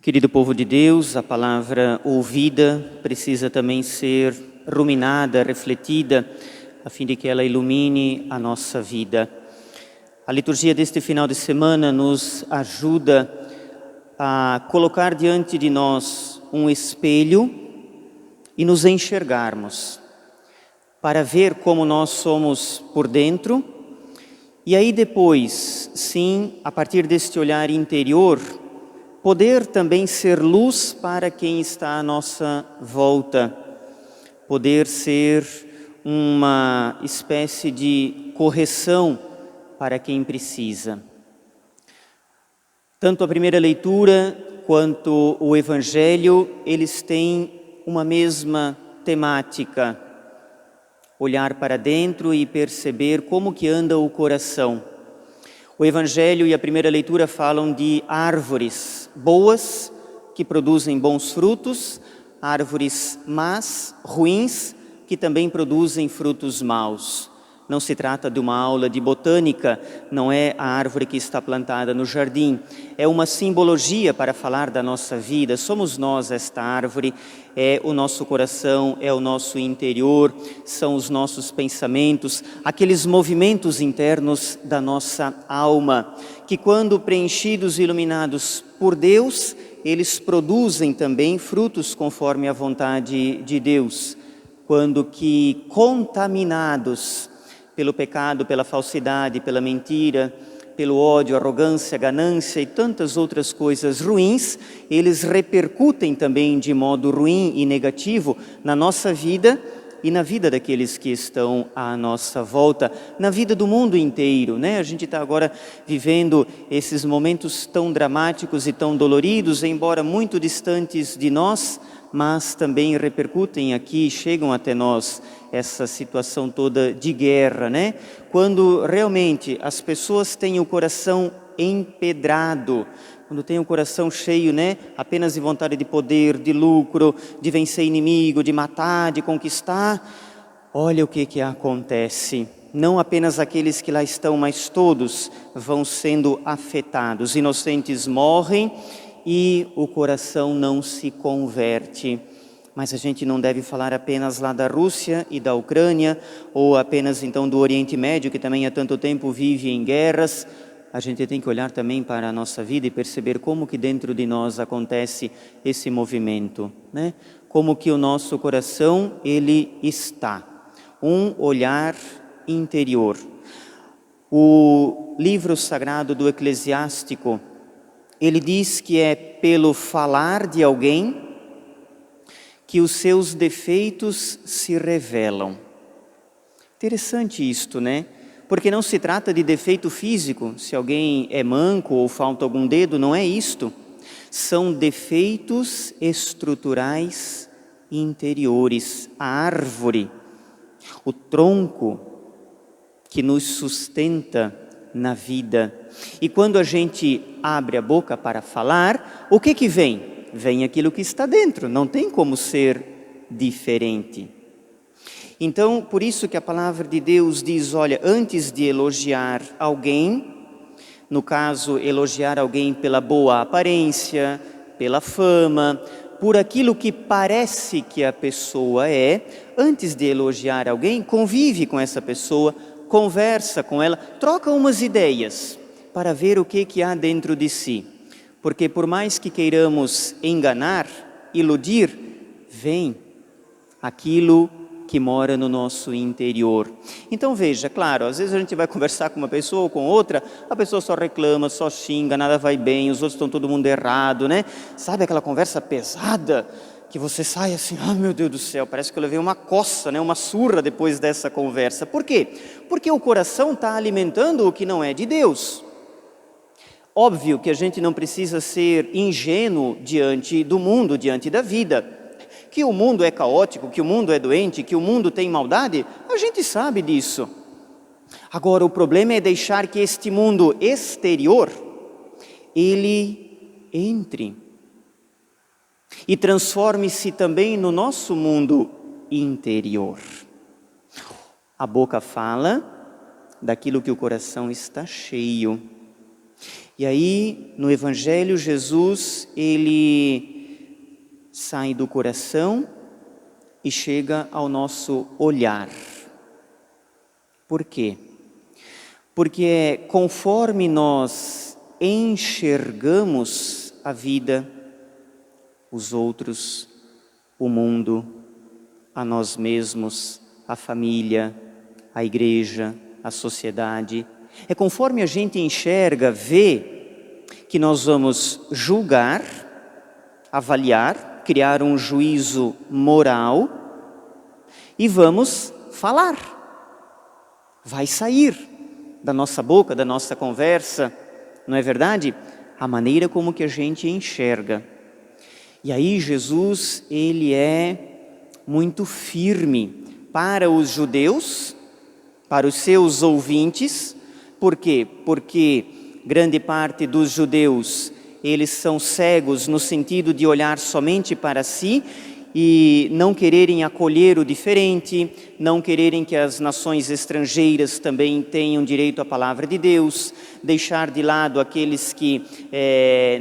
Querido povo de Deus, a palavra ouvida precisa também ser ruminada, refletida, a fim de que ela ilumine a nossa vida. A liturgia deste final de semana nos ajuda a colocar diante de nós um espelho e nos enxergarmos, para ver como nós somos por dentro, e aí depois, sim, a partir deste olhar interior, poder também ser luz para quem está à nossa volta, poder ser uma espécie de correção para quem precisa. Tanto a primeira leitura quanto o Evangelho, eles têm uma mesma temática: olhar para dentro e perceber como que anda o coração. O Evangelho e a primeira leitura falam de árvores boas, que produzem bons frutos, árvores más, ruins, que também produzem frutos maus. Não se trata de uma aula de botânica, não é a árvore que está plantada no jardim. É uma simbologia para falar da nossa vida. Somos nós esta árvore, é o nosso coração, é o nosso interior, são os nossos pensamentos, aqueles movimentos internos da nossa alma, que quando preenchidos e iluminados por Deus, eles produzem também frutos conforme a vontade de Deus. Quando que contaminados pelo pecado, pela falsidade, pela mentira, pelo ódio, arrogância, ganância e tantas outras coisas ruins, eles repercutem também de modo ruim e negativo na nossa vida e na vida daqueles que estão à nossa volta, na vida do mundo inteiro, né? A gente está agora vivendo esses momentos tão dramáticos e tão doloridos, embora muito distantes de nós, mas também repercutem aqui, chegam até nós, essa situação toda de guerra, né? Quando realmente as pessoas têm o coração empedrado, quando tem o coração cheio, né, apenas de vontade de poder, de lucro, de vencer inimigo, de matar, de conquistar, olha o que acontece. Não apenas aqueles que lá estão, mas todos vão sendo afetados. Inocentes morrem e o coração não se converte. Mas a gente não deve falar apenas lá da Rússia e da Ucrânia, ou apenas então do Oriente Médio, que também há tanto tempo vive em guerras. A gente tem que olhar também para a nossa vida e perceber como que dentro de nós acontece esse movimento, né? Como que o nosso coração, ele está. Um olhar interior. O livro sagrado do Eclesiástico, ele diz que é pelo falar de alguém que os seus defeitos se revelam. Interessante isto, né? Porque não se trata de defeito físico, se alguém é manco ou falta algum dedo, não é isto. São defeitos estruturais interiores. A árvore, o tronco que nos sustenta na vida. E quando a gente abre a boca para falar, o que vem? Vem aquilo que está dentro, não tem como ser diferente. Então, por isso que a palavra de Deus diz, olha, antes de elogiar alguém, no caso, elogiar alguém pela boa aparência, pela fama, por aquilo que parece que a pessoa é, antes de elogiar alguém, convive com essa pessoa, conversa com ela, troca umas ideias para ver o que há dentro de si. Porque por mais que queiramos enganar, iludir, vem aquilo que mora no nosso interior. Então veja, claro, às vezes a gente vai conversar com uma pessoa ou com outra, a pessoa só reclama, só xinga, nada vai bem, os outros estão todo mundo errado, né? Sabe aquela conversa pesada que você sai assim, ah, meu Deus do céu, parece que eu levei uma coça, né? Uma surra depois dessa conversa. Por quê? Porque o coração está alimentando o que não é de Deus. Óbvio que a gente não precisa ser ingênuo diante do mundo, diante da vida. Que o mundo é caótico, que o mundo é doente, que o mundo tem maldade, a gente sabe disso. Agora, o problema é deixar que este mundo exterior, ele entre e transforme-se também no nosso mundo interior. A boca fala daquilo que o coração está cheio. E aí, no Evangelho, Jesus, ele sai do coração e chega ao nosso olhar. Por quê? Porque conforme nós enxergamos a vida, os outros, o mundo, a nós mesmos, a família, a igreja, a sociedade, é conforme a gente enxerga, vê, que nós vamos julgar, avaliar, criar um juízo moral e vamos falar. Vai sair da nossa boca, da nossa conversa, não é verdade? A maneira como que a gente enxerga. E aí Jesus, ele é muito firme para os judeus, para os seus ouvintes. Por quê? Porque grande parte dos judeus, eles são cegos no sentido de olhar somente para si e não quererem acolher o diferente, não quererem que as nações estrangeiras também tenham direito à palavra de Deus, deixar de lado aqueles que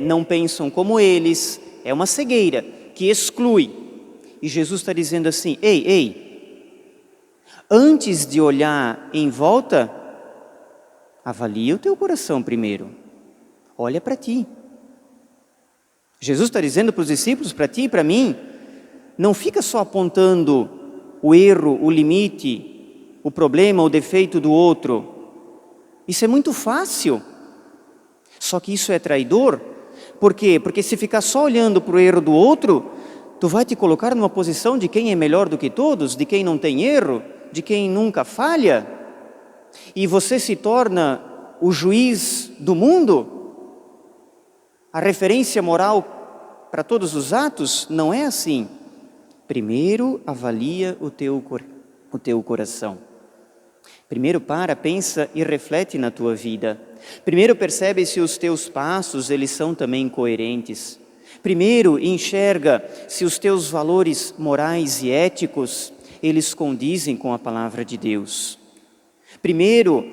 não pensam como eles. É uma cegueira que exclui. E Jesus está dizendo assim, ei, antes de olhar em volta, avalia o teu coração primeiro. Olha para ti. Jesus está dizendo para os discípulos, para ti e para mim, não fica só apontando o erro, o limite, o problema, o defeito do outro. Isso é muito fácil. Só que isso é traidor. Por quê? Porque se ficar só olhando para o erro do outro, tu vai te colocar numa posição de quem é melhor do que todos, de quem não tem erro, de quem nunca falha. E você se torna o juiz do mundo? A referência moral para todos os atos? Não é assim. Primeiro avalia o teu coração. Primeiro pensa e reflete na tua vida. Primeiro percebe se os teus passos, eles são também coerentes. Primeiro enxerga se os teus valores morais e éticos, eles condizem com a palavra de Deus. Primeiro,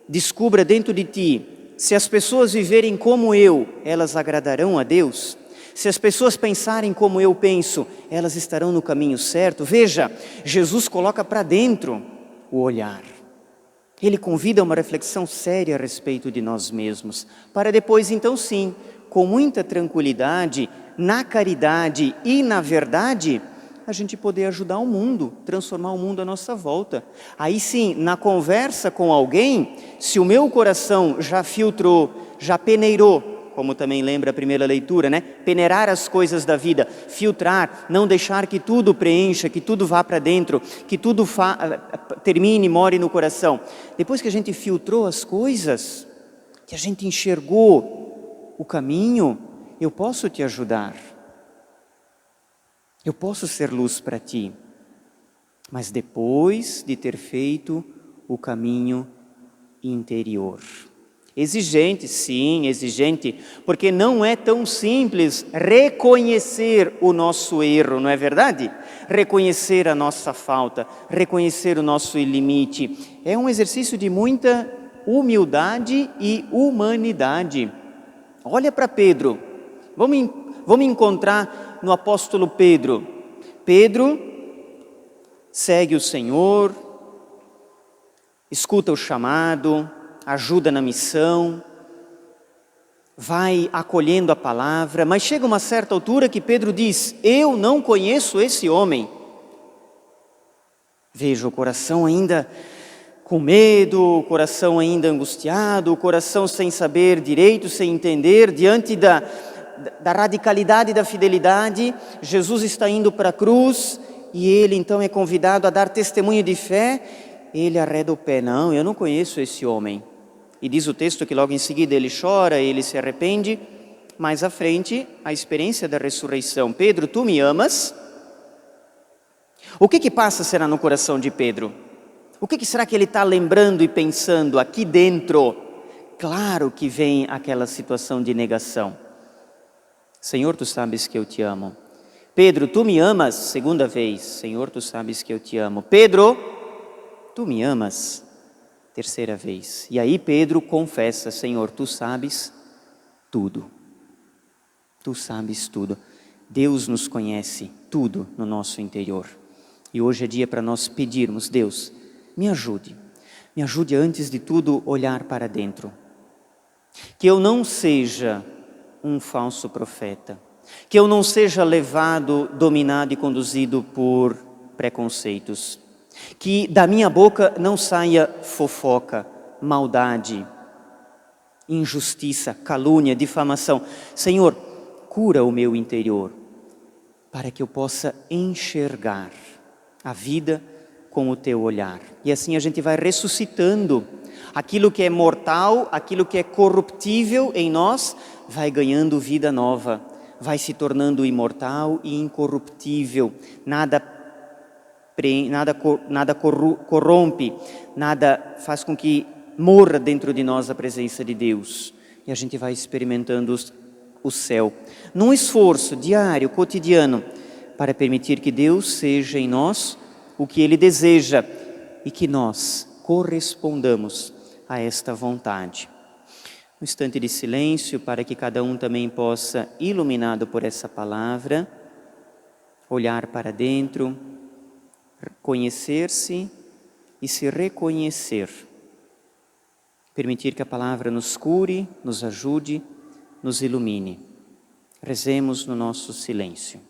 descubra dentro de ti, se as pessoas viverem como eu, elas agradarão a Deus? Se as pessoas pensarem como eu penso, elas estarão no caminho certo? Veja, Jesus coloca para dentro o olhar. Ele convida a uma reflexão séria a respeito de nós mesmos, para depois, então sim, com muita tranquilidade, na caridade e na verdade, a gente poder ajudar o mundo, transformar o mundo à nossa volta. Aí sim, na conversa com alguém, se o meu coração já filtrou, já peneirou, como também lembra a primeira leitura, né? Peneirar as coisas da vida, filtrar, não deixar que tudo preencha, que tudo vá para dentro, que tudo termine, more no coração. Depois que a gente filtrou as coisas, que a gente enxergou o caminho, eu posso te ajudar. Eu posso ser luz para ti. Mas depois de ter feito o caminho interior. Exigente, sim, exigente, porque não é tão simples reconhecer o nosso erro, não é verdade? Reconhecer a nossa falta, reconhecer o nosso limite. É um exercício de muita humildade e humanidade. Olha para Pedro, vamos encontrar no apóstolo Pedro. Pedro segue o Senhor, escuta o chamado, ajuda na missão, vai acolhendo a palavra, mas chega uma certa altura que Pedro diz, eu não conheço esse homem. Veja, o coração ainda com medo, o coração ainda angustiado, o coração sem saber direito, sem entender, diante da radicalidade da fidelidade. Jesus está indo para a cruz e ele então é convidado a dar testemunho de fé. Ele arreda o pé, não, eu não conheço esse homem. E diz o texto que logo em seguida ele chora, ele se arrepende. Mais à frente, a experiência da ressurreição. Pedro, tu me amas? O que passa será no coração de Pedro? O que será que ele está lembrando e pensando aqui dentro? Claro que vem aquela situação de negação. Senhor, tu sabes que eu te amo. Pedro, tu me amas? Segunda vez. Senhor, tu sabes que eu te amo. Pedro, tu me amas? Terceira vez. E aí Pedro confessa: Senhor, tu sabes tudo. Tu sabes tudo. Deus nos conhece tudo no nosso interior. E hoje é dia para nós pedirmos: Deus, me ajude. Me ajude antes de tudo olhar para dentro. Que eu não seja um falso profeta. Que eu não seja levado, dominado e conduzido por preconceitos. Que da minha boca não saia fofoca, maldade, injustiça, calúnia, difamação. Senhor, cura o meu interior, para que eu possa enxergar a vida com o teu olhar. E assim a gente vai ressuscitando aquilo que é mortal, aquilo que é corruptível em nós, vai ganhando vida nova, vai se tornando imortal e incorruptível. Nada corrompe, nada faz com que morra dentro de nós a presença de Deus. E a gente vai experimentando o céu, num esforço diário, cotidiano, para permitir que Deus seja em nós o que Ele deseja e que nós correspondamos a esta vontade. Um instante de silêncio para que cada um também possa, iluminado por essa palavra, olhar para dentro, conhecer-se e se reconhecer. Permitir que a palavra nos cure, nos ajude, nos ilumine. Rezemos no nosso silêncio.